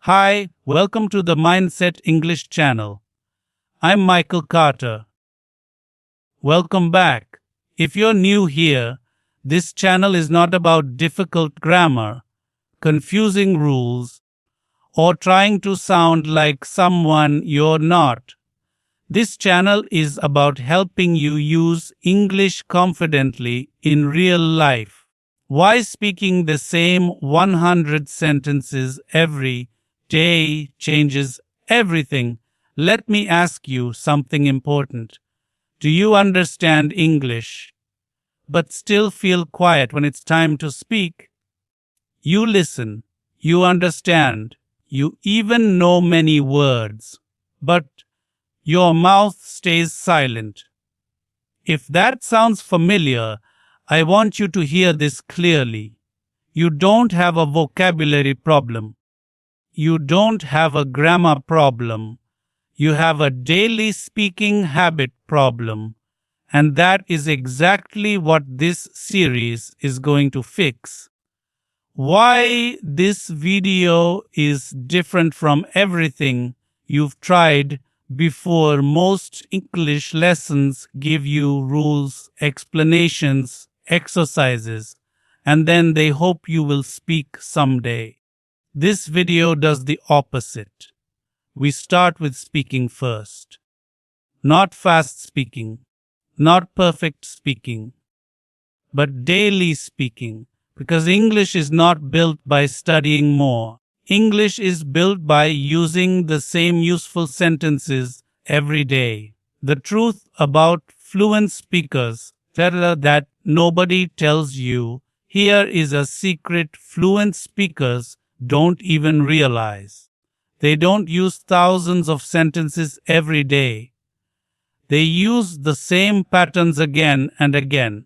Hi, welcome to the Mindset English channel. I'm Michael Carter. Welcome back. If you're new here, this channel is not about difficult grammar, confusing rules, or trying to sound like someone you're not. This channel is about helping you use English confidently in real life. Why speaking the same 100 sentences every day changes everything. Let me ask you something important. Do you understand English, but still feel quiet when it's time to speak? You listen, you understand, you even know many words, but your mouth stays silent. If that sounds familiar, I want you to hear this clearly. You don't have a vocabulary problem. You don't have a grammar problem. You have a daily speaking habit problem. And that is exactly what this series is going to fix. Why this video is different from everything you've tried before. Most English lessons give you rules, explanations, exercises, and then they hope you will speak someday. This video does the opposite. We start with speaking first. Not fast speaking, not perfect speaking, but daily speaking. Because English is not built by studying more. English is built by using the same useful sentences every day. The truth about fluent speakers that nobody tells you, here is a secret fluent speakers don't even realize. They don't use thousands of sentences every day. They use the same patterns again and again.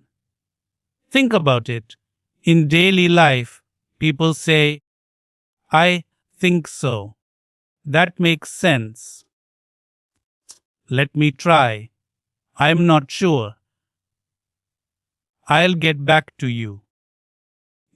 Think about it. In daily life, people say, I think so. That makes sense. Let me try. I'm not sure. I'll get back to you.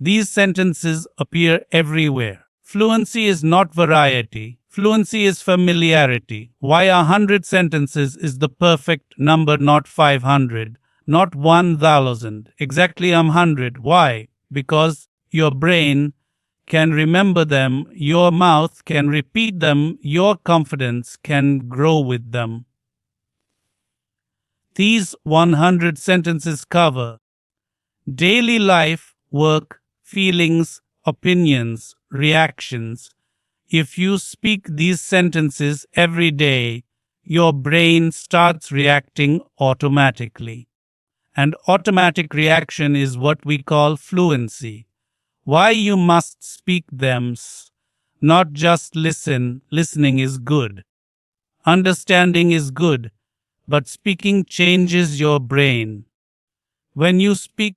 These sentences appear everywhere. Fluency is not variety. Fluency is familiarity. Why 100 sentences is the perfect number, not 500, not 1,000. Exactly 100. Why? Because your brain can remember them, your mouth can repeat them, your confidence can grow with them. These 100 sentences cover daily life, work, feelings, opinions, reactions. If you speak these sentences every day, your brain starts reacting automatically. And automatic reaction is what we call fluency. Why you must speak them, not just listen. Listening is good. Understanding is good, but speaking changes your brain. When you speak,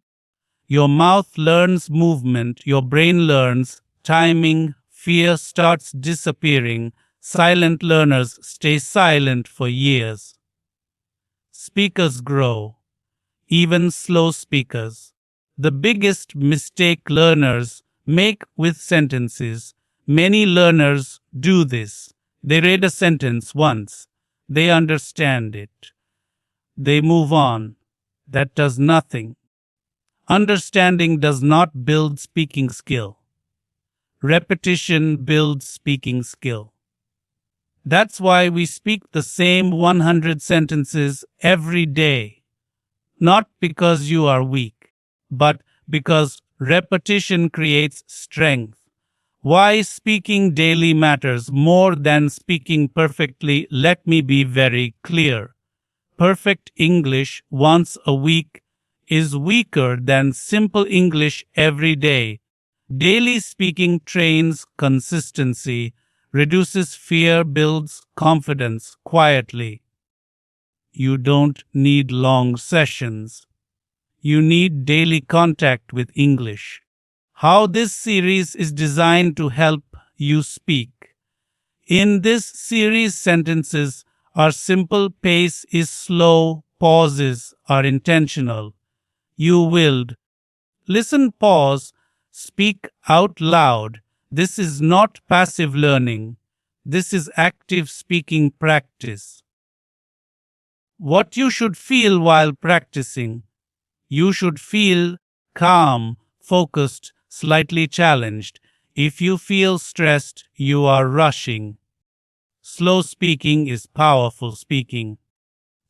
your mouth learns movement, your brain learns timing, fear starts disappearing. Silent learners stay silent for years. Speakers grow, even slow speakers. The biggest mistake learners make with sentences. Many learners do this. They read a sentence once. They understand it. They move on. That does nothing. Understanding does not build speaking skill. Repetition builds speaking skill. That's why we speak the same 100 sentences every day. Not because you are weak, but because repetition creates strength. Why speaking daily matters more than speaking perfectly. Let me be very clear. Perfect English once a week is weaker than simple English every day. Daily speaking trains consistency, reduces fear, builds confidence quietly. You don't need long sessions. You need daily contact with English. How this series is designed to help you speak. In this series, sentences are simple, pace is slow, pauses are intentional. You willed. Listen, pause, speak out loud. This is not passive learning. This is active speaking practice. What you should feel while practicing. You should feel calm, focused, slightly challenged. If you feel stressed, you are rushing. Slow speaking is powerful speaking.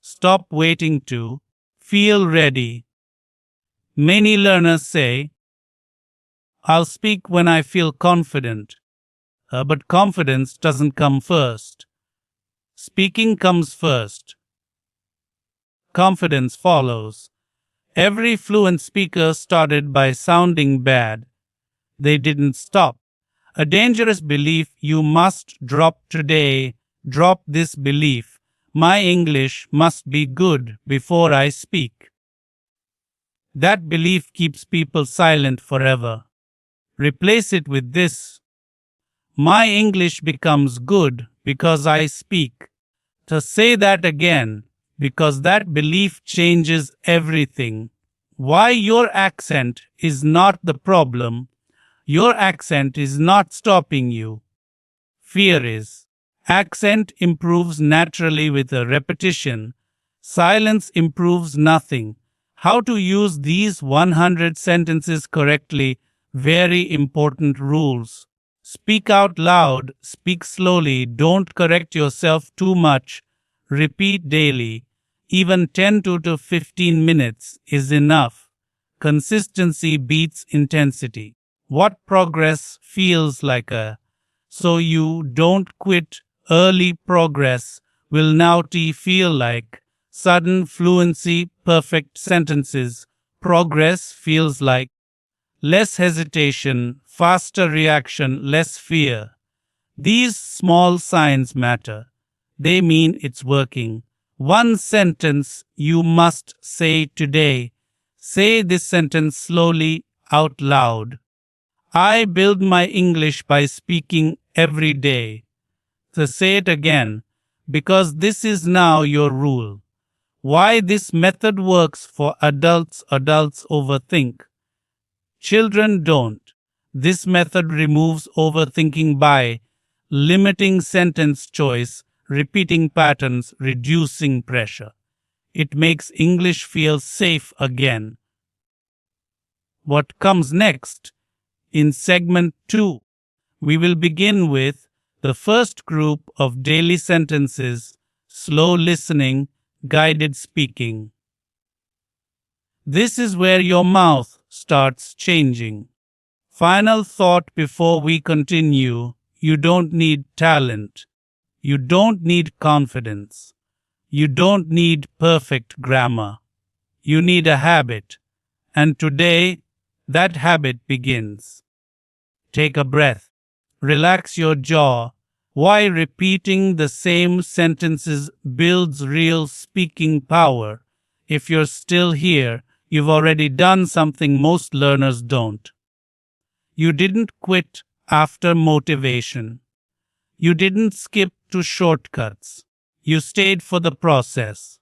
Stop waiting to feel ready. Many learners say, I'll speak when I feel confident. But confidence doesn't come first. Speaking comes first. Confidence follows. Every fluent speaker started by sounding bad. They didn't stop. A dangerous belief you must drop today. Drop this belief. My English must be good before I speak. That belief keeps people silent forever. Replace it with this. My English becomes good because I speak. To say that again, because that belief changes everything. Why your accent is not the problem. Your accent is not stopping you. Fear is. Accent improves naturally with a repetition. Silence improves nothing. How to use these 100 sentences correctly? Very important rules. Speak out loud, speak slowly, don't correct yourself too much. Repeat daily. Even 10 to 15 minutes is enough. Consistency beats intensity. What progress feels like so you don't quit. Early progress will now feel like sudden fluency, perfect sentences. Progress feels like less hesitation, faster reaction, less fear. These small signs matter. They mean it's working. One sentence you must say today. Say this sentence slowly out loud. I build my English by speaking every day. So say it again, because this is now your rule. Why this method works for adults. Adults overthink. Children don't. This method removes overthinking by limiting sentence choice, repeating patterns, reducing pressure. It makes English feel safe again. What comes next? In segment 2, we will begin with the first group of daily sentences, slow listening, guided speaking. This is where your mouth starts changing. Final thought before we continue. You don't need talent. You don't need confidence. You don't need perfect grammar. You need a habit. And today, that habit begins. Take a breath. Relax your jaw. Why repeating the same sentences builds real speaking power. If you're still here, you've already done something most learners don't. You didn't quit after motivation. You didn't skip to shortcuts. You stayed for the process.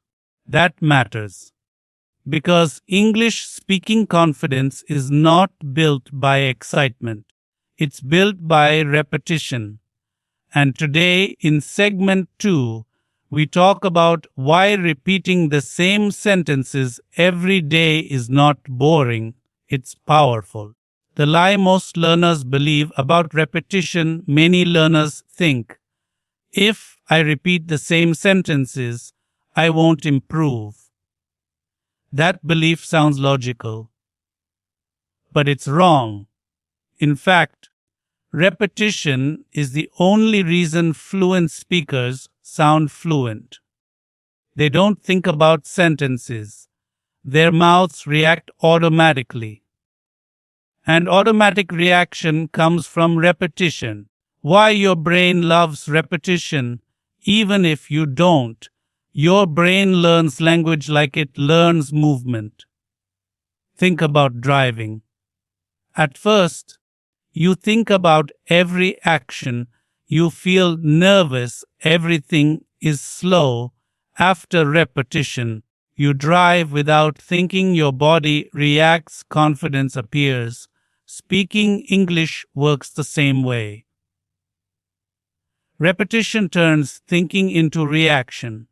That matters. Because English speaking confidence is not built by excitement. It's built by repetition. And today, in segment 2, we talk about why repeating the same sentences every day is not boring, it's powerful. The lie most learners believe about repetition. Many learners think, if I repeat the same sentences, I won't improve. That belief sounds logical, but it's wrong. In fact, repetition is the only reason fluent speakers sound fluent. They don't think about sentences. Their mouths react automatically. And automatic reaction comes from repetition. Why your brain loves repetition, even if you don't. Your brain learns language like it learns movement. Think about driving. At first, you think about every action. You feel nervous. Everything is slow. After repetition, you drive without thinking. Your body reacts. Confidence appears. Speaking English works the same way. Repetition turns thinking into reaction.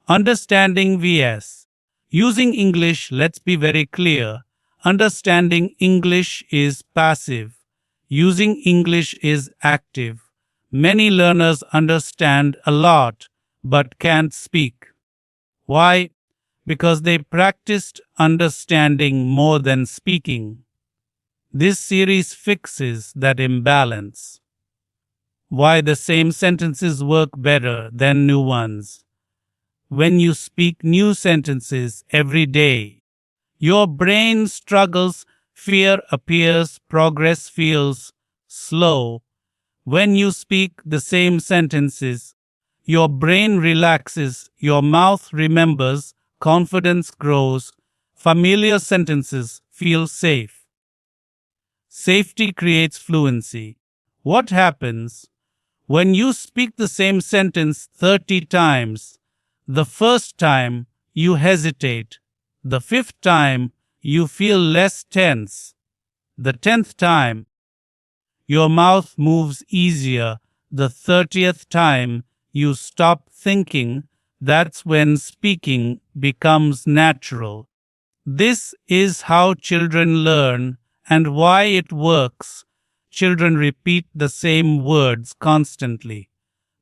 Understanding vs. Using English, let's be very clear. Understanding English is passive. Using English is active. Many learners understand a lot but can't speak. Why? Because they practiced understanding more than speaking. This series fixes that imbalance. Why the same sentences work better than new ones. When you speak new sentences every day, your brain struggles, fear appears, progress feels slow. When you speak the same sentences, your brain relaxes, your mouth remembers, confidence grows, familiar sentences feel safe. Safety creates fluency. What happens when you speak the same sentence 30 times? The first time you hesitate. The fifth time you feel less tense. The 10th time your mouth moves easier. The 30th time you stop thinking. That's when speaking becomes natural. This is how children learn and why it works. Children repeat the same words constantly.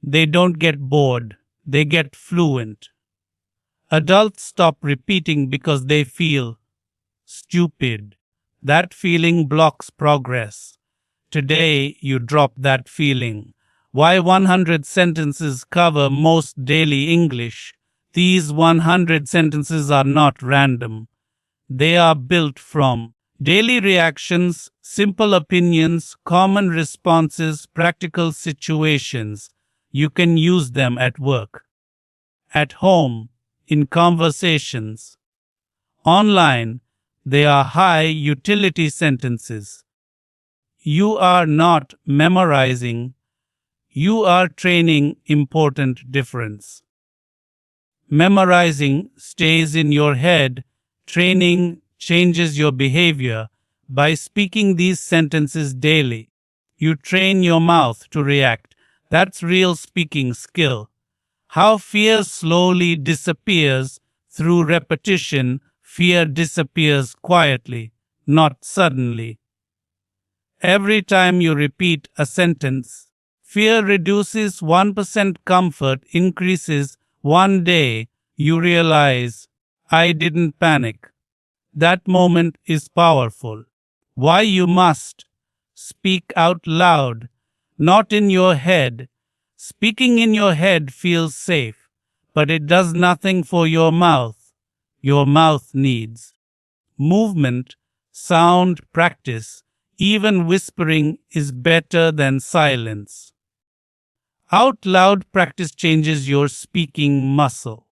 They don't get bored, they get fluent. Adults stop repeating because they feel stupid. That feeling blocks progress. Today, you drop that feeling. Why 100 sentences cover most daily English? These 100 sentences are not random. They are built from daily reactions, simple opinions, common responses, practical situations. You can use them at work, at home, in conversations. Online, they are high utility sentences. You are not memorizing, you are training. Important difference. Memorizing stays in your head, training changes your behavior. By speaking these sentences daily, you train your mouth to react. That's real speaking skill. How fear slowly disappears through repetition. Fear disappears quietly, not suddenly. Every time you repeat a sentence, fear reduces 1%, comfort increases. One day, you realize, I didn't panic. That moment is powerful. Why you must speak out loud, not in your head. Speaking in your head feels safe, but it does nothing for your mouth. Your mouth needs movement, sound, practice. Even whispering is better than silence. Out loud practice changes your speaking muscle.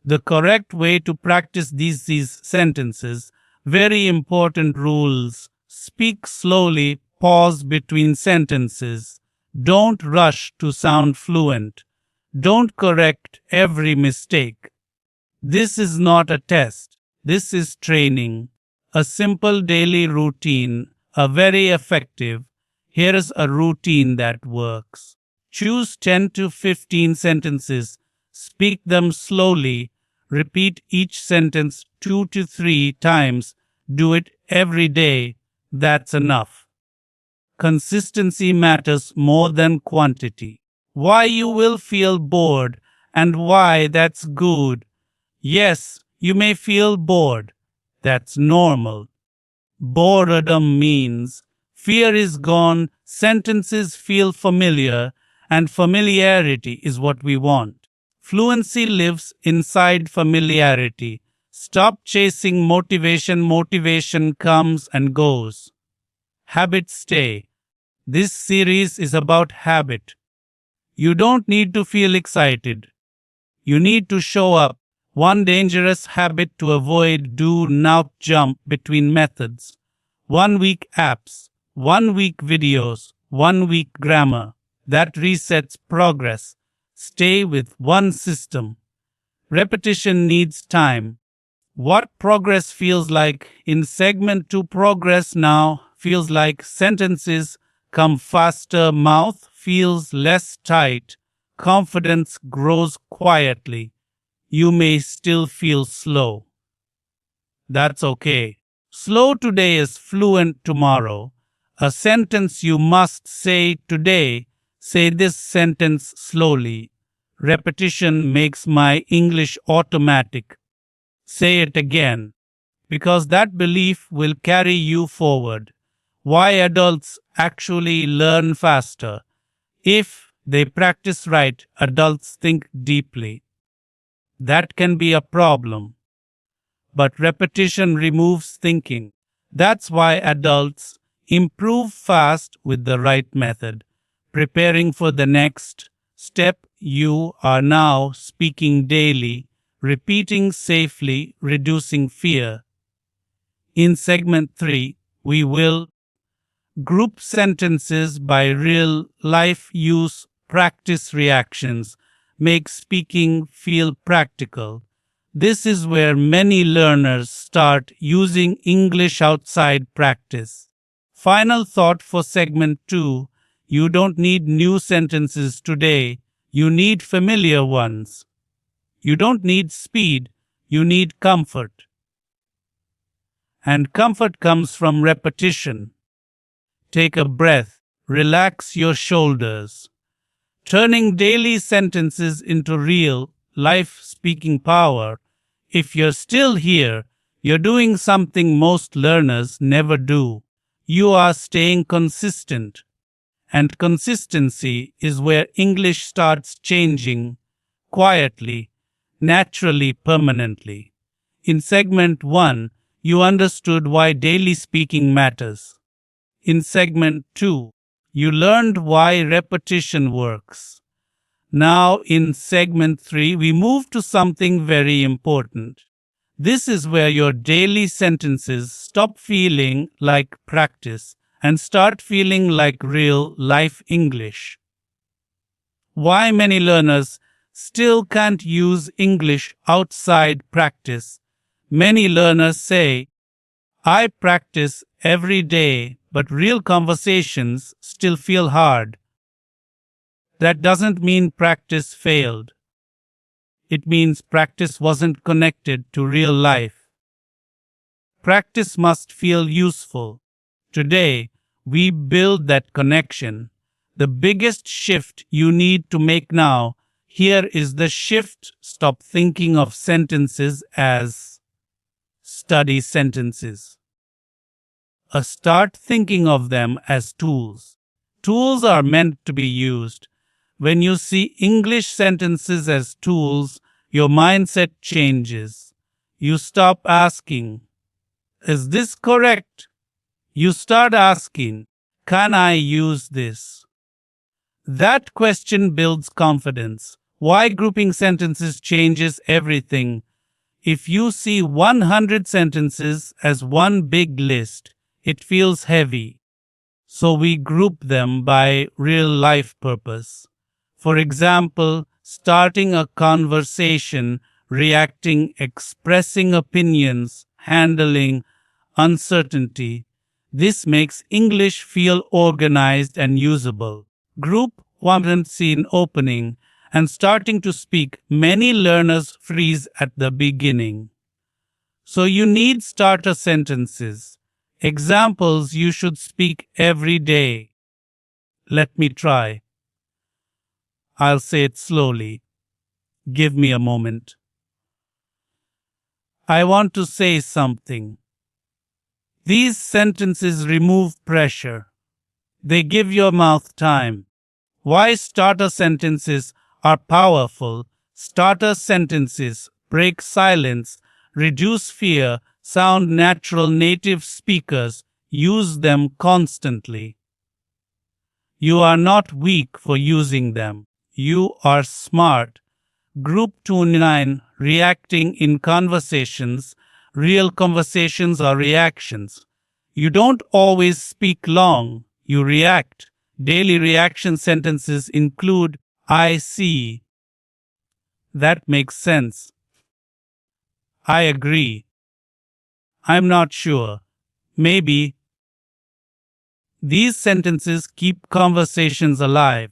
The correct way to practice these sentences, very important rules. Speak slowly, pause between sentences. Don't rush to sound fluent. Don't correct every mistake. This is not a test. This is training. A simple daily routine, a very effective. Here is a routine that works. Choose 10 to 15 sentences. Speak them slowly. Repeat each sentence 2 to 3 times. Do it every day. That's enough. Consistency matters more than quantity. Why you will feel bored and why that's good. Yes, you may feel bored. That's normal. Boredom means fear is gone, sentences feel familiar, and familiarity is what we want. Fluency lives inside familiarity. Stop chasing motivation. Motivation comes and goes. Habits stay. This series is about habit. You don't need to feel excited. You need to show up. One dangerous habit to avoid: do not jump between methods. 1 week apps, 1 week videos, 1 week grammar. That resets progress. Stay with one system. Repetition needs time. What progress feels like in segment 2, progress now feels like sentences come faster, mouth feels less tight, confidence grows quietly. You may still feel slow. That's okay. Slow today is fluent tomorrow. A sentence you must say today. Say this sentence slowly. Repetition makes my English automatic. Say it again, because that belief will carry you forward. Why adults actually learn faster? If they practice right, adults think deeply. That can be a problem. But repetition removes thinking. That's why adults improve fast with the right method. Preparing for the next step, you are now speaking daily, repeating safely, reducing fear. In segment 3, we will group sentences by real life use, practice reactions, make speaking feel practical. This is where many learners start using English outside practice. Final thought for segment 2, you don't need new sentences today, you need familiar ones. You don't need speed, you need comfort. And comfort comes from repetition. Take a breath, relax your shoulders. Turning daily sentences into real life speaking power. If you're still here, you're doing something most learners never do. You are staying consistent. And consistency is where English starts changing quietly, naturally, permanently. In segment 1, you understood why daily speaking matters. In segment 2, you learned why repetition works. Now, in segment 3, we move to something very important. This is where your daily sentences stop feeling like practice and start feeling like real life English. Why many learners still can't use English outside practice. Many learners say, I practice every day, but real conversations still feel hard. That doesn't mean practice failed. It means practice wasn't connected to real life. Practice must feel useful. Today, we build that connection. The biggest shift you need to make now, here is the shift. Stop thinking of sentences as study sentences. Start thinking of them as tools. Tools are meant to be used. When you see English sentences as tools, your mindset changes. You stop asking, is this correct? You start asking, can I use this? That question builds confidence. Why grouping sentences changes everything. If you see 100 sentences as one big list, it feels heavy. So we group them by real life purpose. For example, starting a conversation, reacting, expressing opinions, handling uncertainty. This makes English feel organized and usable. Group 1 scene opening and starting to speak, many learners freeze at the beginning. So you need starter sentences. Examples you should speak every day. Let me try. I'll say it slowly. Give me a moment. I want to say something. These sentences remove pressure. They give your mouth time. Why starter sentences are powerful. Starter sentences break silence, reduce fear, sound natural. Native speakers use them constantly. You are not weak for using them. You are smart. Group 29, reacting in conversations. Real conversations are reactions. You don't always speak long, you react. Daily reaction sentences include I see. That makes sense. I agree. I'm not sure. Maybe. These sentences keep conversations alive.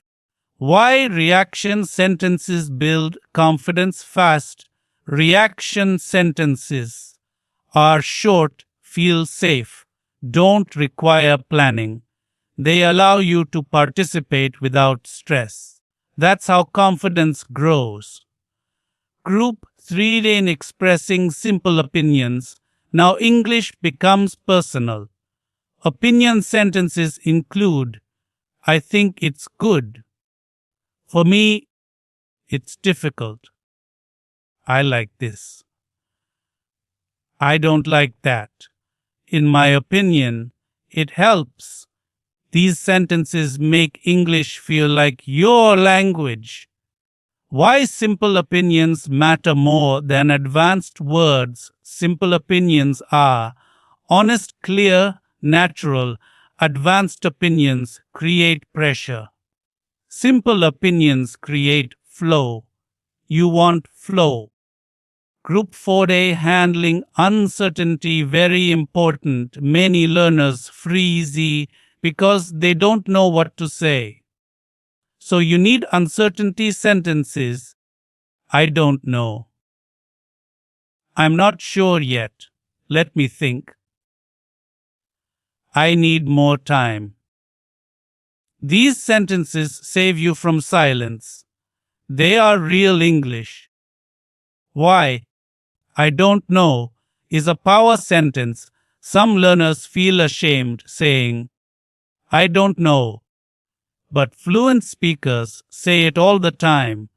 Why reaction sentences build confidence fast? Reaction sentences are short, feel safe, don't require planning. They allow you to participate without stress. That's how confidence grows. Group 3 in expressing simple opinions. Now English becomes personal. Opinion sentences include, I think it's good. For me, it's difficult. I like this. I don't like that. In my opinion, it helps. These sentences make English feel like your language. Why simple opinions matter more than advanced words? Simple opinions are honest, clear, natural. Advanced opinions create pressure. Simple opinions create flow. You want flow. Group 4A handling uncertainty very important. Many learners freeze because they don't know what to say. So you need uncertainty sentences. I don't know. I'm not sure yet. Let me think. I need more time. These sentences save you from silence. They are real English. Why? I don't know is a power sentence. Some learners feel ashamed saying, I don't know. But fluent speakers say it all the time.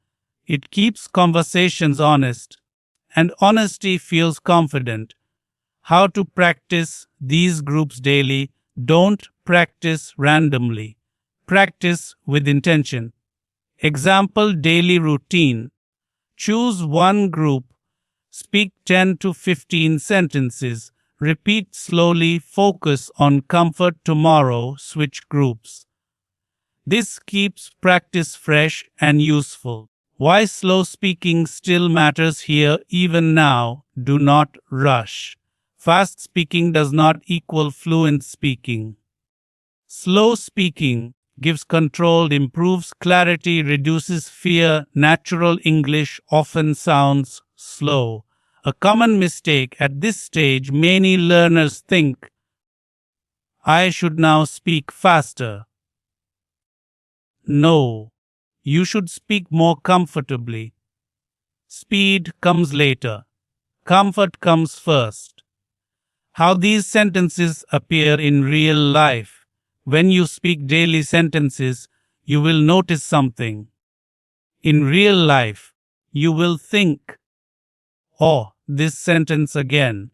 It keeps conversations honest, and honesty feels confident. How to practice these groups daily? Don't practice randomly. Practice with intention. Example daily routine. Choose one group. Speak 10 to 15 sentences. Repeat slowly. Focus on comfort. Tomorrow, switch groups. This keeps practice fresh and useful. Why slow speaking still matters here even now. Do not rush. Fast speaking does not equal fluent speaking. Slow speaking gives control, improves clarity, reduces fear. Natural English often sounds slow. A common mistake at this stage, many learners think, I should now speak faster. No, you should speak more comfortably. Speed comes later. Comfort comes first. How these sentences appear in real life. When you speak daily sentences, you will notice something. In real life, you will think, oh, this sentence again.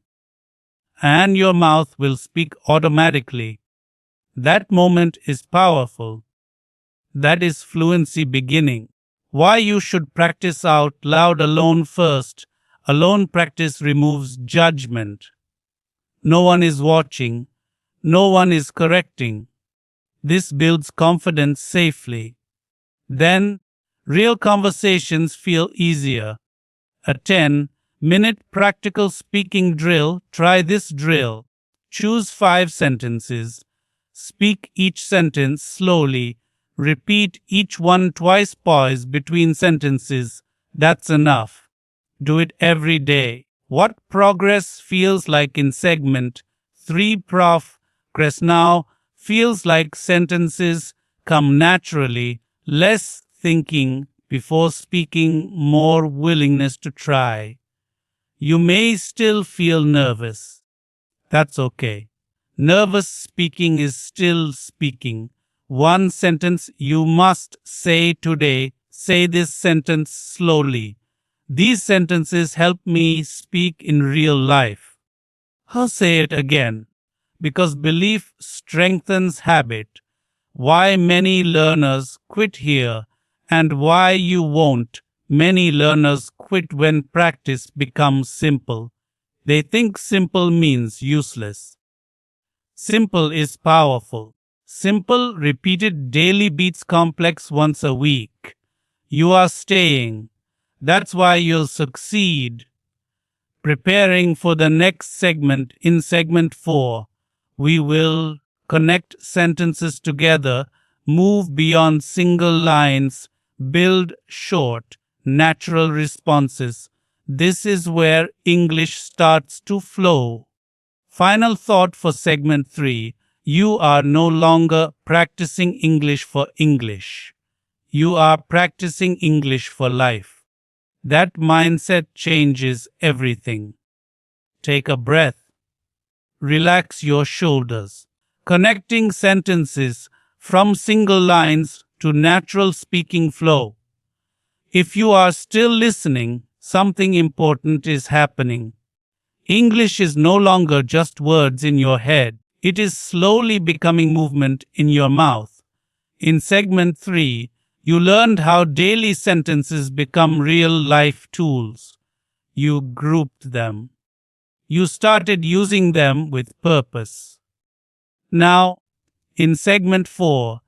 And your mouth will speak automatically. That moment is powerful. That is fluency beginning. Why you should practice out loud alone first. Alone practice removes judgment. No one is watching. No one is correcting. This builds confidence safely. Then, real conversations feel easier. A 10-minute practical speaking drill. Try this drill. Choose 5 sentences. Speak each sentence slowly. Repeat each one twice. Pause between sentences. That's enough. Do it every day. What progress feels like in segment 3. Progress now feels like sentences come naturally, less thinking before speaking, more willingness to try. You may still feel nervous. That's okay. Nervous speaking is still speaking. One sentence you must say today. Say this sentence slowly. These sentences help me speak in real life. I'll say it again. Because belief strengthens habit. Why many learners quit here and why you won't. Many learners quit when practice becomes simple. They think simple means useless. Simple is powerful. Simple repeated daily beats complex once a week. You are staying. That's why you'll succeed. Preparing for the next segment, in segment 4, we will connect sentences together, move beyond single lines, build short, natural responses. This is where English starts to flow. Final thought for segment 3. You are no longer practicing English for English. You are practicing English for life. That mindset changes everything. Take a breath. Relax your shoulders. Connecting sentences from single lines to natural speaking flow. If you are still listening, something important is happening. English is no longer just words in your head. It is slowly becoming movement in your mouth. In segment 3, you learned how daily sentences become real-life tools. You grouped them. You started using them with purpose. Now, in segment 4,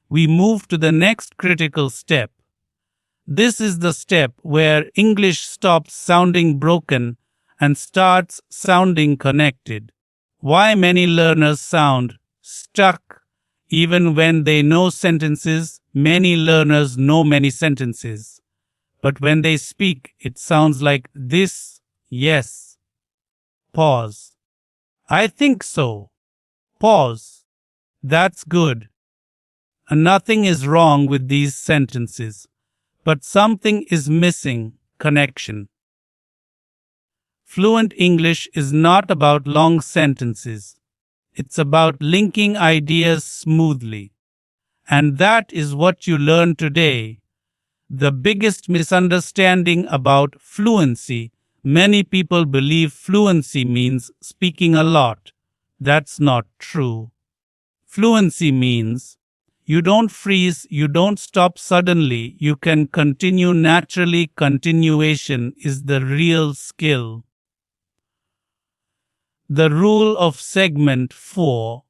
we move to the next critical step. This is the step where English stops sounding broken and starts sounding connected. Why many learners sound stuck even when they know sentences. Many learners know many sentences, but when they speak, it sounds like this. Yes. Pause. I think so. Pause. That's good. And nothing is wrong with these sentences, but something is missing. Connection. Fluent English is not about long sentences. It's about linking ideas smoothly. And that is what you learn today. The biggest misunderstanding about fluency. Many people believe fluency means speaking a lot. That's not true. Fluency means you don't freeze, you don't stop suddenly, you can continue naturally. Continuation is the real skill. The rule of segment 4.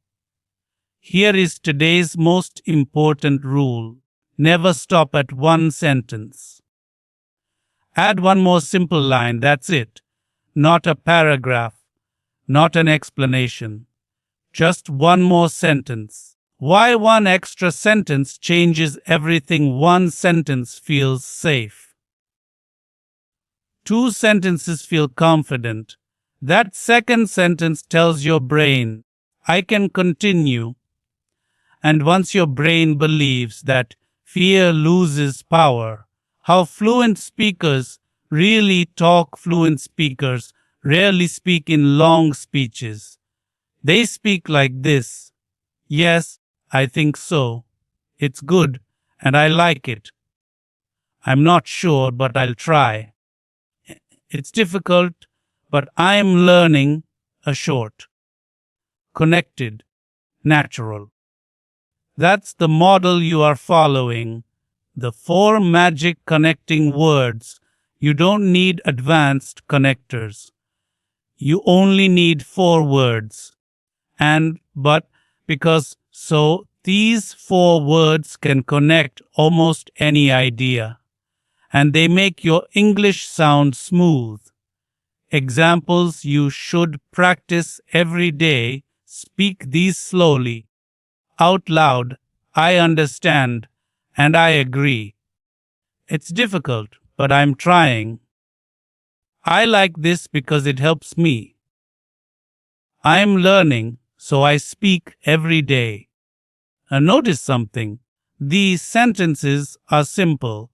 Here is today's most important rule. Never stop at one sentence. Add one more simple line, that's it. Not a paragraph, not an explanation. Just one more sentence. Why one extra sentence changes everything. One sentence feels safe. Two sentences feel confident. That second sentence tells your brain, I can continue. And once your brain believes that, fear loses power. How fluent speakers really talk. Fluent speakers rarely speak in long speeches. They speak like this. Yes, I think so. It's good, and I like it. I'm not sure, but I'll try. It's difficult, but I'm learning. A short, connected, natural. That's the model you are following. The 4 magic connecting words. You don't need advanced connectors. You only need 4 words. And, but, because, so, these 4 words can connect almost any idea. And they make your English sound smooth. Examples you should practice every day. Speak these slowly. Out loud, I understand, and I agree. It's difficult, but I'm trying. I like this because it helps me. I'm learning, so I speak every day. And notice something. These sentences are simple,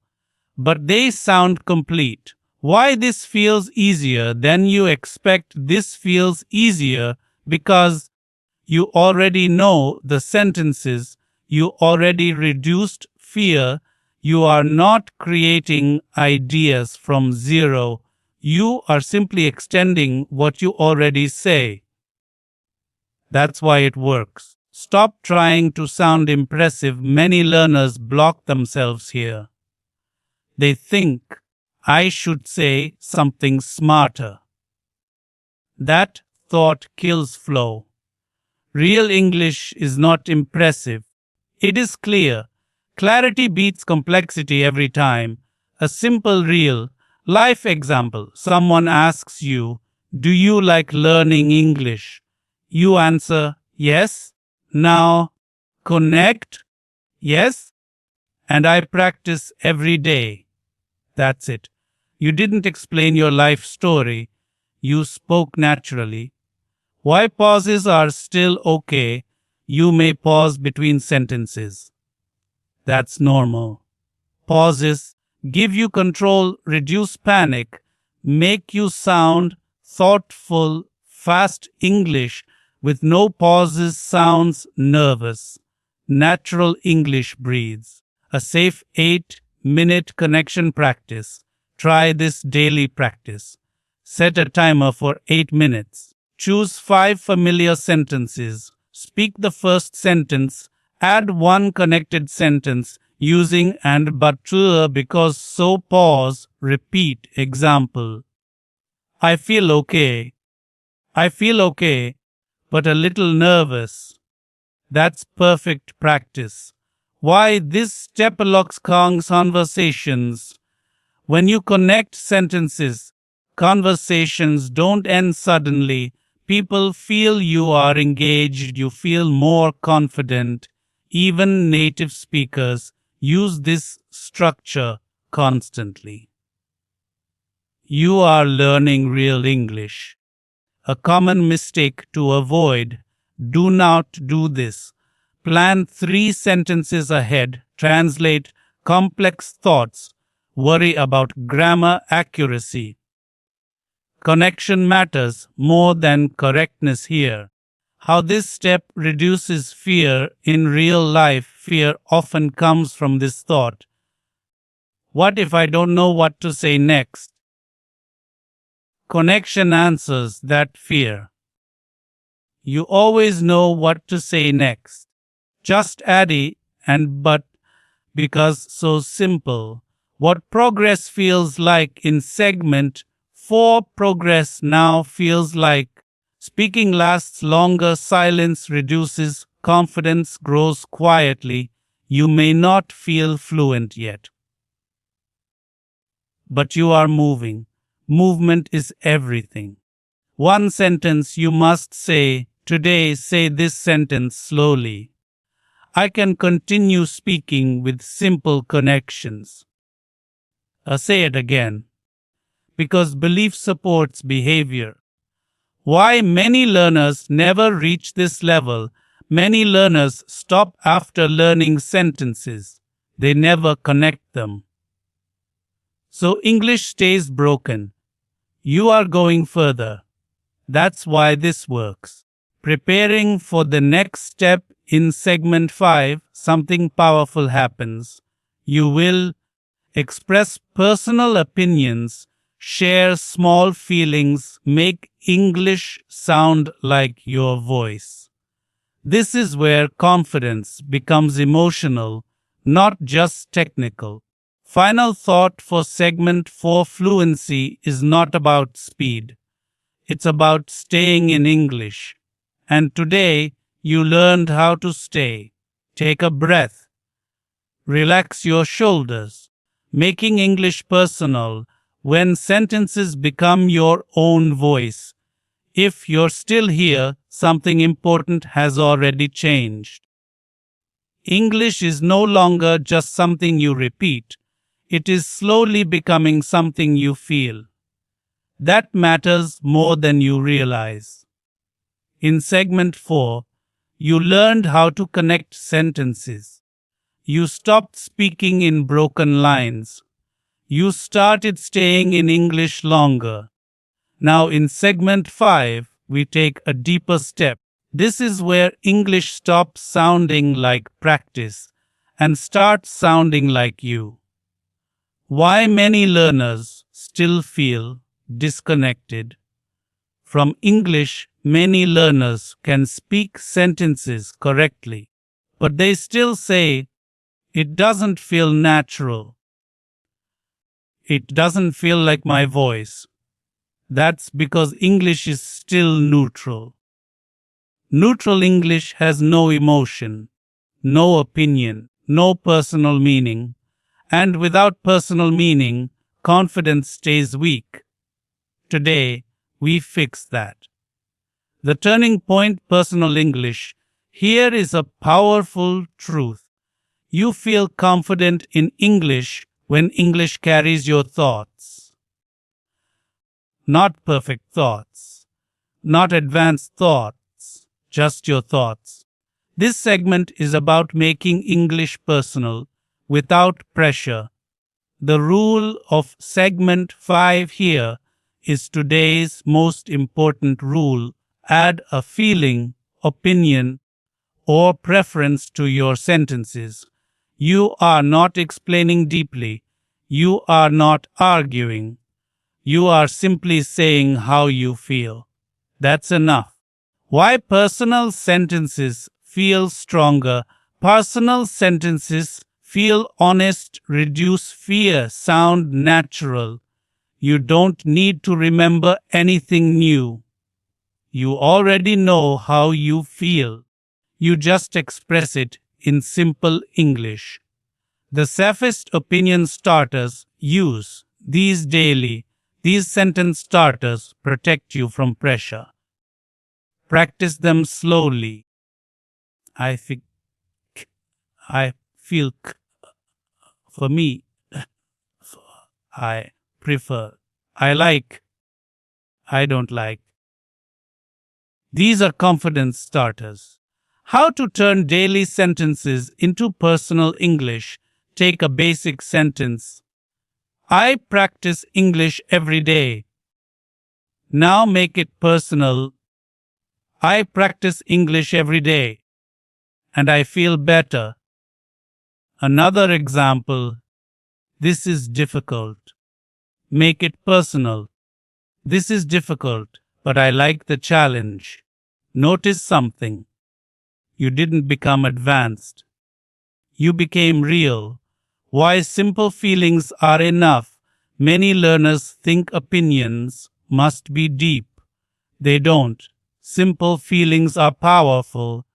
but they sound complete. Why this feels easier than you expect? This feels easier because you already know the sentences. You already reduced fear. You are not creating ideas from zero. You are simply extending what you already say. That's why it works. Stop trying to sound impressive. Many learners block themselves here. They think, I should say something smarter. That thought kills flow. Real English is not impressive. It is clear. Clarity beats complexity every time. A simple real life example. Someone asks you, Do you like learning English? You answer yes. Now, connect. Yes. And I practice every day. That's it. You didn't explain your life story. You spoke naturally. Why pauses are still okay. You may pause between sentences. That's normal. Pauses give you control, reduce panic, make you sound thoughtful. Fast English with no pauses sounds nervous. Natural English breathes. A safe 8-minute connection practice. Try this daily practice. Set a timer for 8 minutes. Choose 5 familiar sentences. Speak the first sentence. Add one connected sentence using and but to because so pause, repeat. Example. I feel okay. I feel okay, but a little nervous. That's perfect practice. Why this step unlocks conversations. When you connect sentences, conversations don't end suddenly. People feel you are engaged, you feel more confident. Even native speakers use this structure constantly. You are learning real English. A common mistake to avoid. Do not do this. Plan 3 sentences ahead. Translate complex thoughts. Worry about grammar accuracy. Connection matters more than correctness here. How this step reduces fear in real life. Fear often comes from this thought. What if I don't know what to say next? Connection answers that fear. You always know what to say next. Just add "a" and "but" because so simple. What progress feels like in segment 4. Progress now feels like. Speaking lasts longer, silence reduces, confidence grows quietly. You may not feel fluent yet, but you are moving. Movement is everything. One sentence you must say. Today, say this sentence slowly. I can continue speaking with simple connections. Say it again. Because belief supports behavior. Why many learners never reach this level? Many learners stop after learning sentences. They never connect them. So English stays broken. You are going further. That's why this works. Preparing for the next step in segment 5, something powerful happens. You will express personal opinions, share small feelings, make English sound like your voice. This is where confidence becomes emotional, not just technical. Final thought for segment 4. Fluency is not about speed. It's about staying in English. And today, you learned how to stay. Take a breath. Relax your shoulders. Making English personal when sentences become your own voice. If you're still here, something important has already changed. English is no longer just something you repeat. It is slowly becoming something you feel. That matters more than you realize. In segment 4, you learned how to connect sentences. You stopped speaking in broken lines. You started staying in English longer. Now in segment 5, we take a deeper step. This is where English stops sounding like practice and starts sounding like you. Why many learners still feel disconnected from English. Many learners can speak sentences correctly, but they still say, it doesn't feel natural. It doesn't feel like my voice. That's because English is still neutral. Neutral English has no emotion, no opinion, no personal meaning. And without personal meaning, confidence stays weak. Today, we fix that. The turning point personal English. Here is a powerful truth. You feel confident in English when English carries your thoughts. Not perfect thoughts. Not advanced thoughts. Just your thoughts. This segment is about making English personal without pressure. The rule of segment 5 here is today's most important rule. Add a feeling, opinion, or preference to your sentences. You are not explaining deeply. You are not arguing. You are simply saying how you feel. That's enough. Why personal sentences feel stronger? Personal sentences feel honest, reduce fear, sound natural. You don't need to remember anything new. You already know how you feel. You just express it in simple English. The safest opinion starters use these daily. These sentence starters protect you from pressure. Practice them slowly. I think, I feel, for me, I prefer, I like, I don't like. These are confidence starters. How to turn daily sentences into personal English. Take a basic sentence. I practice English every day. Now make it personal. I practice English every day, and I feel better. Another example. This is difficult. Make it personal. This is difficult, but I like the challenge. Notice something. You didn't become advanced. You became real. Why simple feelings are enough. Many learners think opinions must be deep. They don't. Simple feelings are powerful.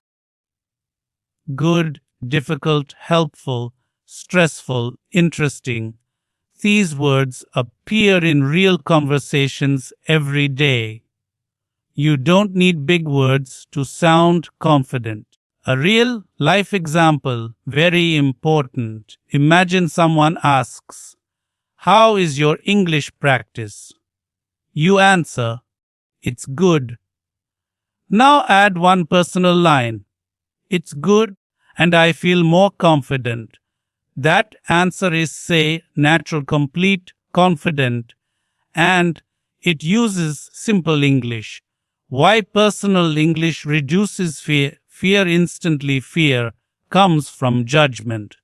Good, difficult, helpful, stressful, interesting. These words appear in real conversations every day. You don't need big words to sound confident. A real life example, very important. Imagine someone asks, "How is your English practice?" You answer, "It's good." Now add one personal line. "It's good and I feel more confident." That answer is, say, natural, complete, confident, and it uses simple English. Why personal English reduces fear? Fear instantly. Fear comes from judgment.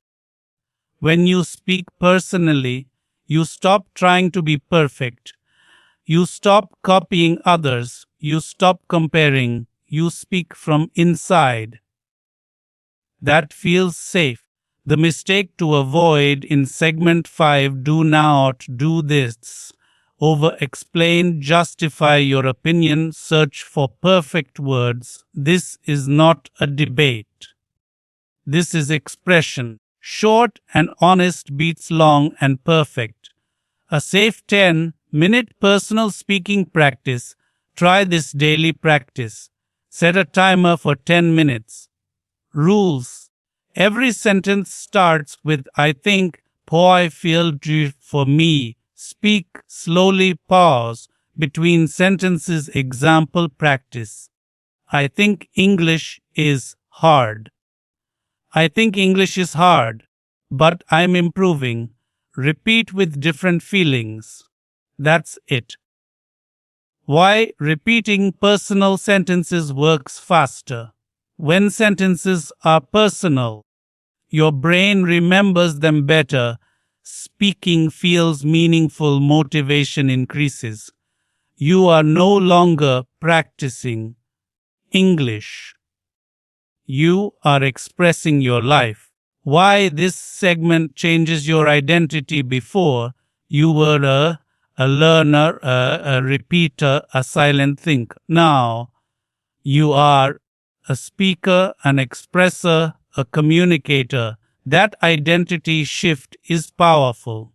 When you speak personally, you stop trying to be perfect. You stop copying others. You stop comparing. You speak from inside. That feels safe. The mistake to avoid in segment 5, do not do this. Over-explain, justify your opinion, search for perfect words. This is not a debate. This is expression. Short and honest beats long and perfect. A safe 10-minute personal speaking practice. Try this daily practice. Set a timer for 10 minutes. Rules. Every sentence starts with "I think," "I feel," "for me." Speak slowly, pause between sentences. Example practice. I think English is hard. I think English is hard, but I'm improving. Repeat with different feelings. That's it. Why repeating personal sentences works faster. When sentences are personal, your brain remembers them better. Speaking feels meaningful. Motivation increases. You are no longer practicing English. You are expressing your life. Why this segment changes your identity. Before, you were a learner, a repeater, a silent thinker. Now, you are a speaker, an expresser, a communicator. That identity shift is powerful.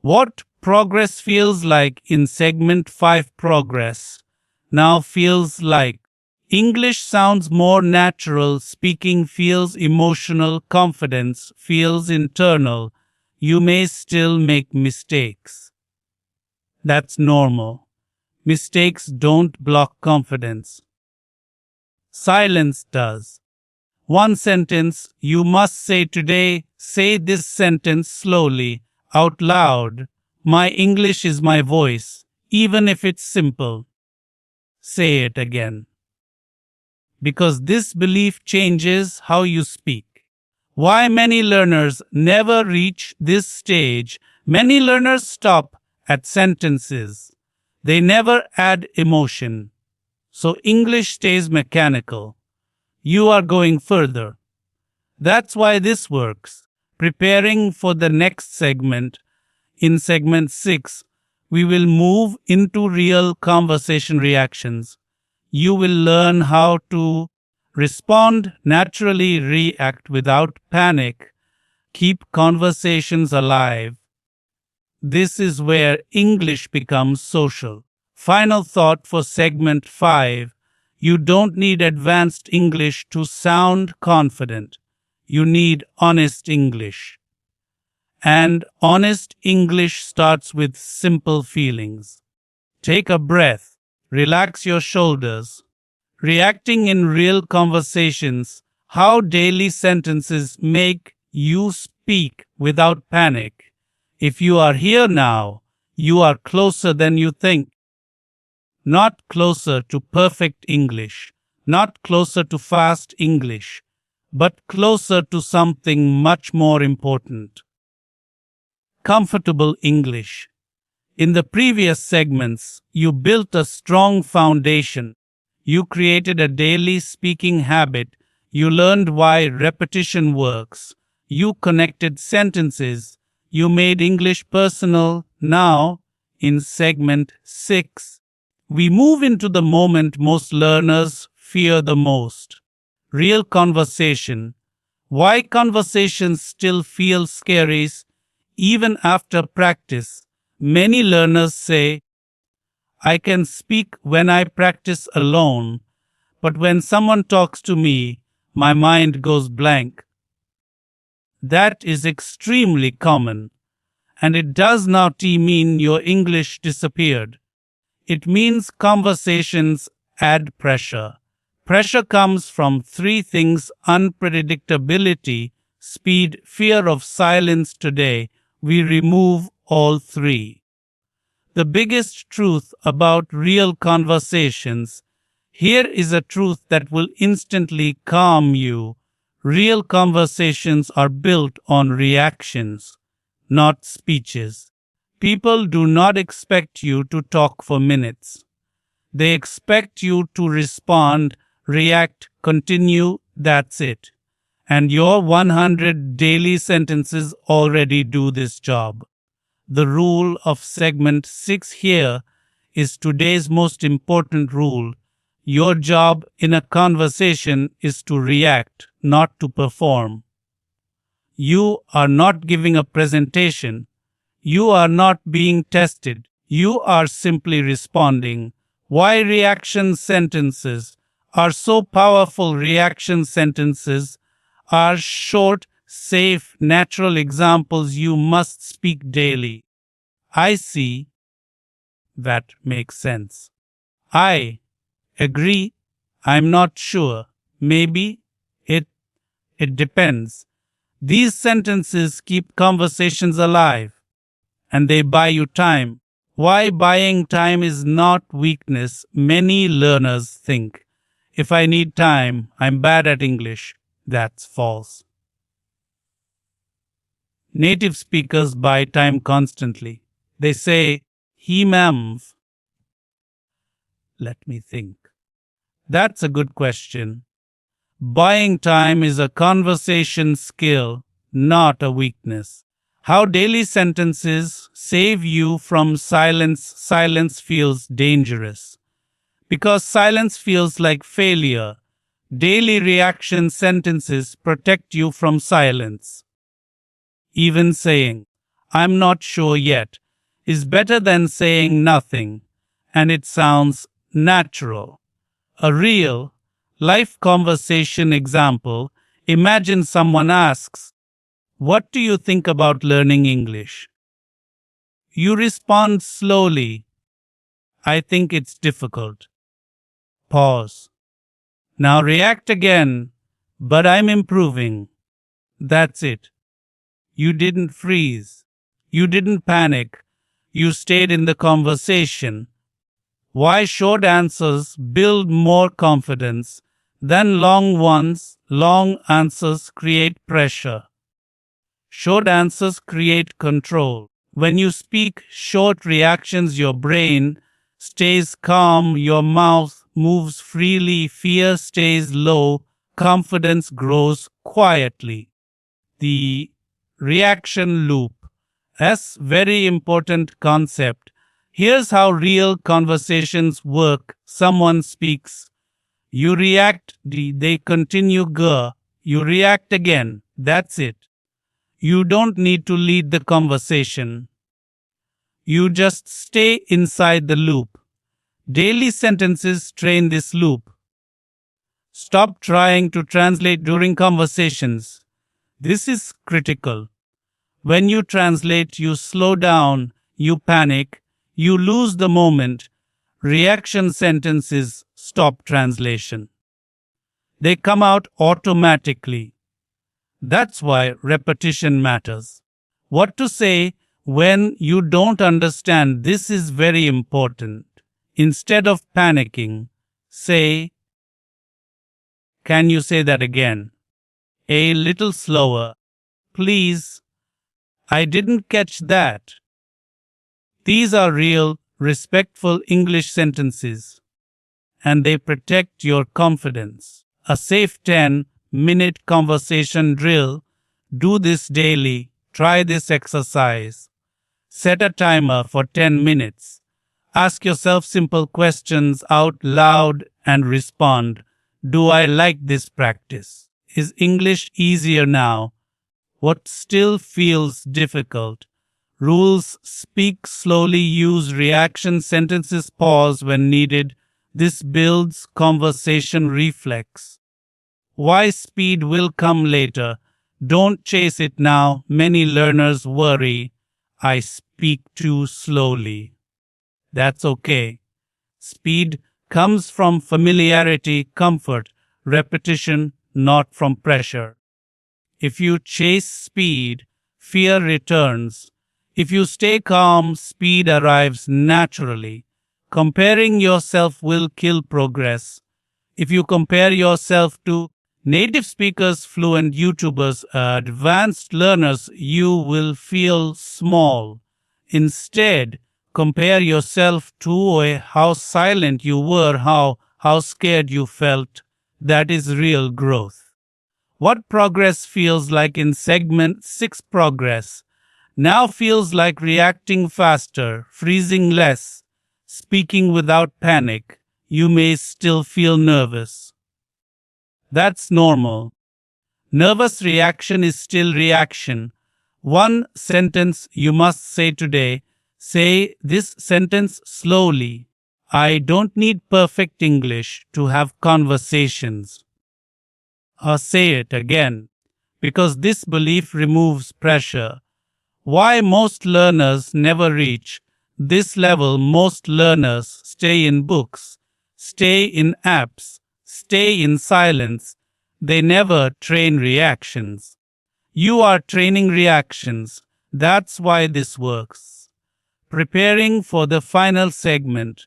What Progress feels like in segment 5 progress. Now feels like English sounds more natural, speaking feels emotional, confidence feels internal. You may still make mistakes. That's normal. Mistakes don't block confidence. Silence does. One sentence you must say today. Say this sentence slowly, out loud. My English is my voice, even if it's simple. Say it again. Because this belief changes how you speak. Why many learners never reach this stage? Many learners stop at sentences. They never add emotion. So English stays mechanical. You are going further. That's why this works. Preparing for the next segment. In segment 6, we will move into real conversation reactions. You will learn how to respond naturally, react without panic, keep conversations alive. This is where English becomes social. Final thought for segment 5. You don't need advanced English to sound confident. You need honest English. And honest English starts with simple feelings. Take a breath, relax your shoulders. Reacting in real conversations, how daily sentences make you speak without panic. If you are here now, you are closer than you think. Not closer to perfect English, not closer to fast English, but closer to something much more important. Comfortable English. In the previous segments, you built a strong foundation. You created a daily speaking habit. You learned why repetition works. You connected sentences. You made English personal. Now, in segment 6, we move into the moment most learners fear the most. Real conversation. Why conversations still feel scary even after practice. Many learners say, I can speak when I practice alone, but when someone talks to me, my mind goes blank. That is extremely common, and it does not mean your English disappeared. It means conversations add pressure. Pressure comes from three things: unpredictability, speed, fear of silence. Today, we remove all three. The biggest truth about real conversations. Here is a truth that will instantly calm you. Real conversations are built on reactions, not speeches. People do not expect you to talk for minutes. They expect you to respond, react, continue, that's it. And your 100 daily sentences already do this job. The rule of segment 6 here is today's most important rule. Your job in a conversation is to react, not to perform. You are not giving a presentation. You are not being tested. You are simply responding. Why reaction sentences are so powerful? Reaction sentences are short, safe, natural examples you must speak daily. I see. That makes sense. I agree. I'm not sure. Maybe. It it depends. These sentences keep conversations alive, and they buy you time. Why buying time is not weakness, many learners think. If I need time, I'm bad at English. That's false. Native speakers buy time constantly. They say, he ma'am. Let me think. That's a good question. Buying time is a conversation skill, not a weakness. How daily sentences save you from silence. Silence feels dangerous. Because silence feels like failure. Daily reaction sentences protect you from silence. Even saying, I'm not sure yet, is better than saying nothing, and it sounds natural. A real, life conversation example: imagine someone asks, "What do you think about learning English?" You respond slowly, "I think it's difficult." Pause. Now react again, "But I'm improving." That's it. You didn't freeze. You didn't panic. You stayed in the conversation. Why short answers build more confidence than long ones? Long answers create pressure. Short answers create control. When you speak short reactions, your brain stays calm, your mouth moves freely, fear stays low, confidence grows quietly. The reaction loop. That's very important concept. Here's how real conversations work. Someone speaks. You react. They continue. Go. You react again. That's it. You don't need to lead the conversation. You just stay inside the loop. Daily sentences train this loop. Stop trying to translate during conversations. This is critical. When you translate, you slow down, you panic, you lose the moment. Reaction sentences stop translation. They come out automatically. That's why repetition matters. What to say when you don't understand, this is very important. Instead of panicking, say, "Can you say that again? A little slower. Please, I didn't catch that." These are real, respectful English sentences, and they protect your confidence. A safe 10-minute conversation drill. Do this daily. Try this exercise. Set a timer for 10 minutes. Ask yourself simple questions out loud and respond. Do I like this practice? Is English easier now? What still feels difficult? Rules: speak slowly, use reaction sentences, pause when needed. This builds conversation reflex. Why speed will come later. Don't chase it now. Many learners worry, "I speak too slowly." That's okay. Speed comes from familiarity, comfort, repetition, not from pressure. If you chase speed, fear returns. If you stay calm, speed arrives naturally. Comparing yourself will kill progress. If you compare yourself to native speakers, fluent YouTubers, advanced learners, you will feel small. Instead, compare yourself to how silent you were, how scared you felt. That is real growth. What progress feels like in segment 6? Progress now feels like reacting faster, freezing less, speaking without panic. You may still feel nervous. That's normal. Nervous reaction is still reaction. One sentence you must say today. Say this sentence slowly. I don't need perfect English to have conversations. Or say it again, because this belief removes pressure. Why most learners never reach this level? Most learners stay in books, stay in apps, stay in silence. They never train reactions. You are training reactions. That's why this works. Preparing for the final segment.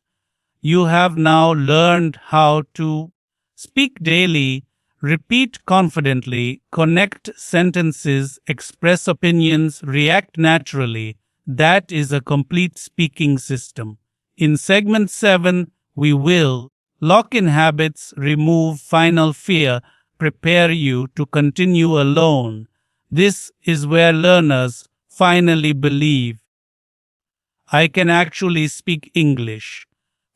You have now learned how to speak daily, repeat confidently, connect sentences, express opinions, react naturally. That is a complete speaking system. In segment 7, we will lock in habits, remove final fear, prepare you to continue alone. This is where learners finally believe, "I can actually speak English."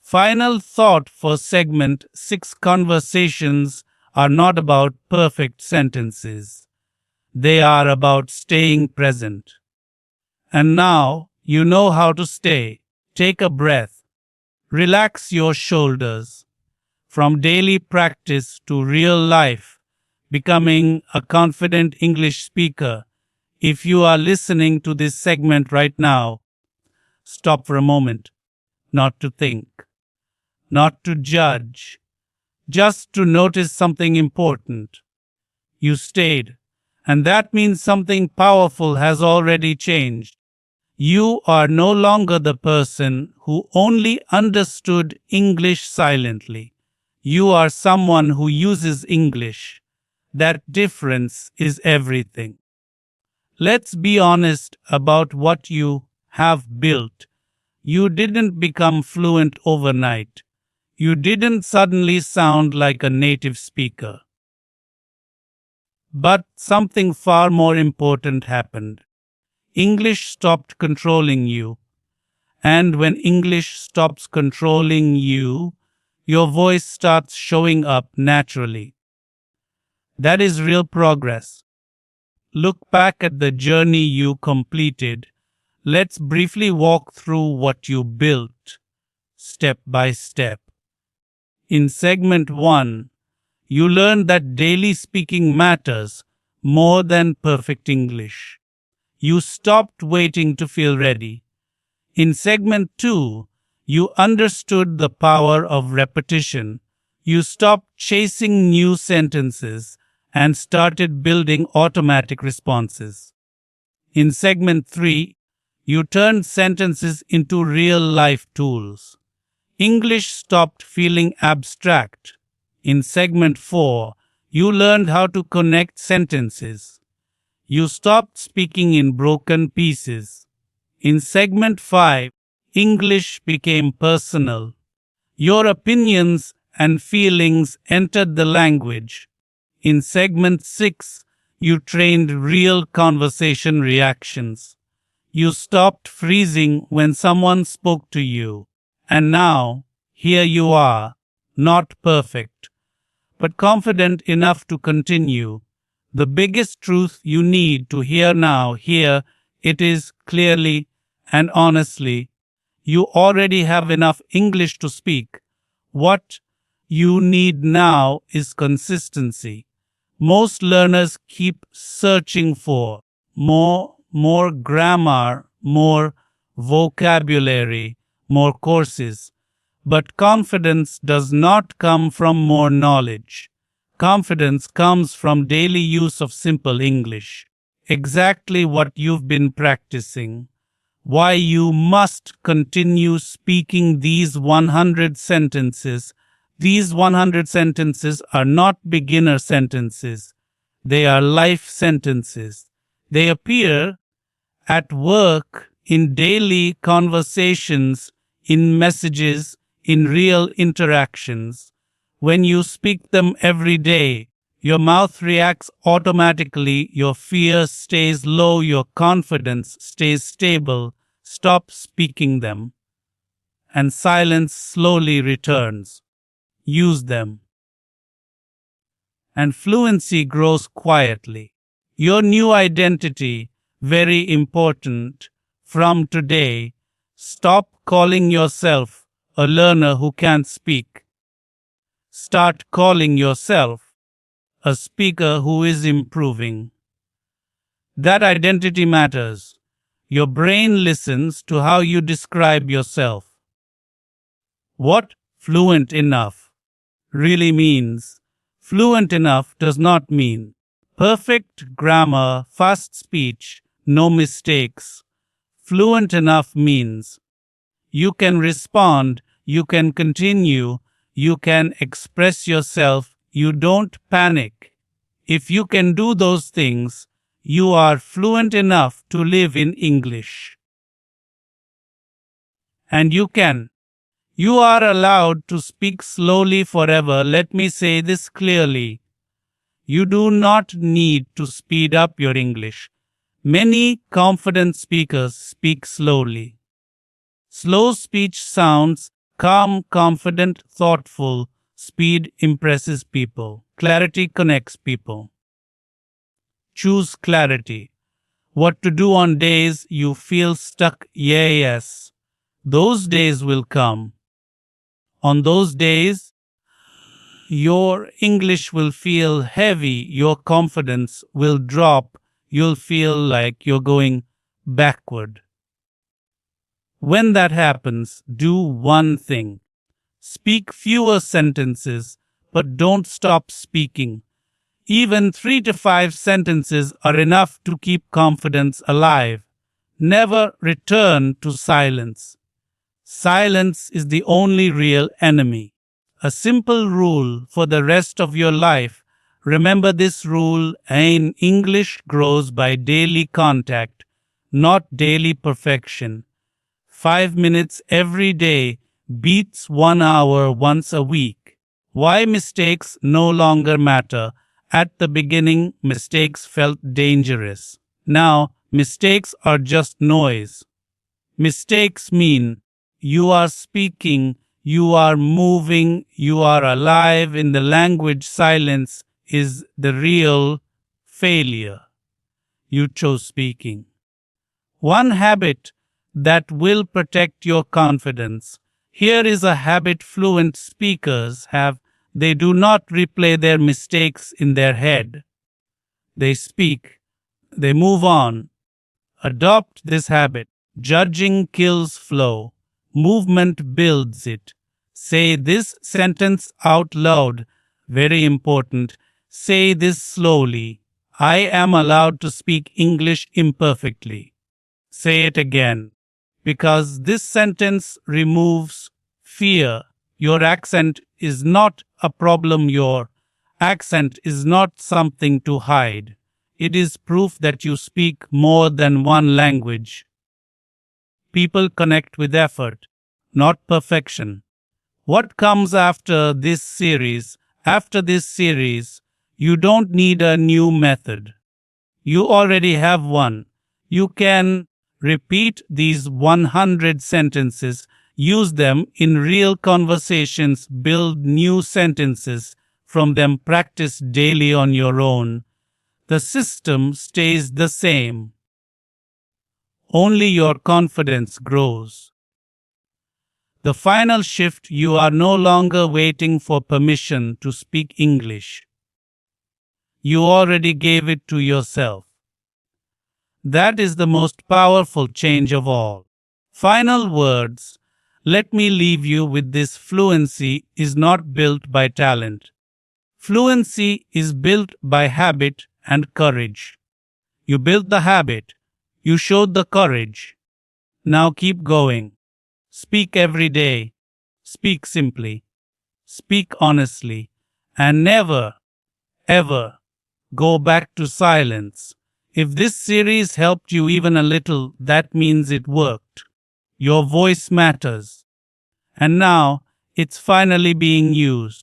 Final thought for segment 6: conversations are not about perfect sentences. They are about staying present. And now You know how to stay. Take a breath. Relax your shoulders. From daily practice to real life, becoming a confident English speaker. If you are listening to this segment right now, stop for a moment, not to think, not to judge, just to notice something important. You stayed, and that means something powerful has already changed. You are no longer the person who only understood English silently. You are someone who uses English. That difference is everything. Let's be honest about what you have built. You didn't become fluent overnight. You didn't suddenly sound like a native speaker. But something far more important happened. English stopped controlling you. And when English stops controlling you, your voice starts showing up naturally. That is real progress. Look back at the journey you completed. Let's briefly walk through what you built, step by step. In segment 1, you learned that daily speaking matters more than perfect English. You stopped waiting to feel ready. In segment 2, you understood the power of repetition. You stopped chasing new sentences and started building automatic responses. In segment 3, you turned sentences into real life tools. English stopped feeling abstract. In segment 4, you learned how to connect sentences. You stopped speaking in broken pieces. In segment 5, English became personal. Your opinions and feelings entered the language. In segment 6, you trained real conversation reactions. You stopped freezing when someone spoke to you. And now, here you are, not perfect, but confident enough to continue. The biggest truth you need to hear now, hear it is clearly and honestly. You already have enough English to speak. What you need now is consistency. Most learners keep searching for more grammar, more vocabulary, more courses. But confidence does not come from more knowledge. Confidence comes from daily use of simple English. Exactly what you've been practicing. Why you must continue speaking these 100 sentences. These 100 sentences are not beginner sentences. They are life sentences. They appear at work, in daily conversations, in messages, in real interactions. When you speak them every day, your mouth reacts automatically, your fear stays low, your confidence stays stable. Stop speaking them, and silence slowly returns. Use them, and fluency grows quietly. Your new identity, very important. From today, stop calling yourself a learner who can't speak. Start calling yourself a speaker who is improving. That identity matters. Your brain listens to how you describe yourself. What fluent enough really means. Fluent enough does not mean perfect grammar, fast speech, no mistakes. Fluent enough means you can respond, you can continue, you can express yourself, you don't panic. If you can do those things, you are fluent enough to live in English. And you can. You are allowed to speak slowly forever. Let me say this clearly. You do not need to speed up your English. Many confident speakers speak slowly. Slow speech sounds calm, confident, thoughtful. Speed impresses people. Clarity connects people. Choose clarity. What to do on days you feel stuck. Yes, those days will come. On those days, your English will feel heavy, your confidence will drop, you'll feel like you're going backward. When that happens, do one thing. Speak fewer sentences, but don't stop speaking. Even 3 to 5 sentences are enough to keep confidence alive. Never return to silence. Silence is the only real enemy. A simple rule for the rest of your life. Remember this rule: in English grows by daily contact, not daily perfection. 5 minutes every day beats 1 hour once a week. Why mistakes no longer matter? At the beginning, mistakes felt dangerous. Now, mistakes are just noise. Mistakes mean you are speaking, you are moving, you are alive in the language. Silence is the real failure. You chose speaking. One habit that will protect your confidence. Here is a habit fluent speakers have. They do not replay their mistakes in their head. They speak. They move on. Adopt this habit. Judging kills flow. Movement builds it. Say this sentence out loud. Very important. Say this slowly. I am allowed to speak English imperfectly. Say it again. Because this sentence removes fear. Your accent is not a problem. Your accent is not something to hide. It is proof that you speak more than one language. People connect with effort, not perfection. What comes after this series? After this series, you don't need a new method. You already have one. You can repeat these 100 sentences, use them in real conversations, build new sentences from them, practice daily on your own. The system stays the same. Only your confidence grows. The final shift: you are no longer waiting for permission to speak English. You already gave it to yourself. That is the most powerful change of all. Final words. Let me leave you with this: fluency is not built by talent. Fluency is built by habit and courage. You built the habit. You showed the courage. Now keep going. Speak every day. Speak simply. Speak honestly. And never, ever go back to silence. If this series helped you even a little, that means it worked. Your voice matters. And now it's finally being used.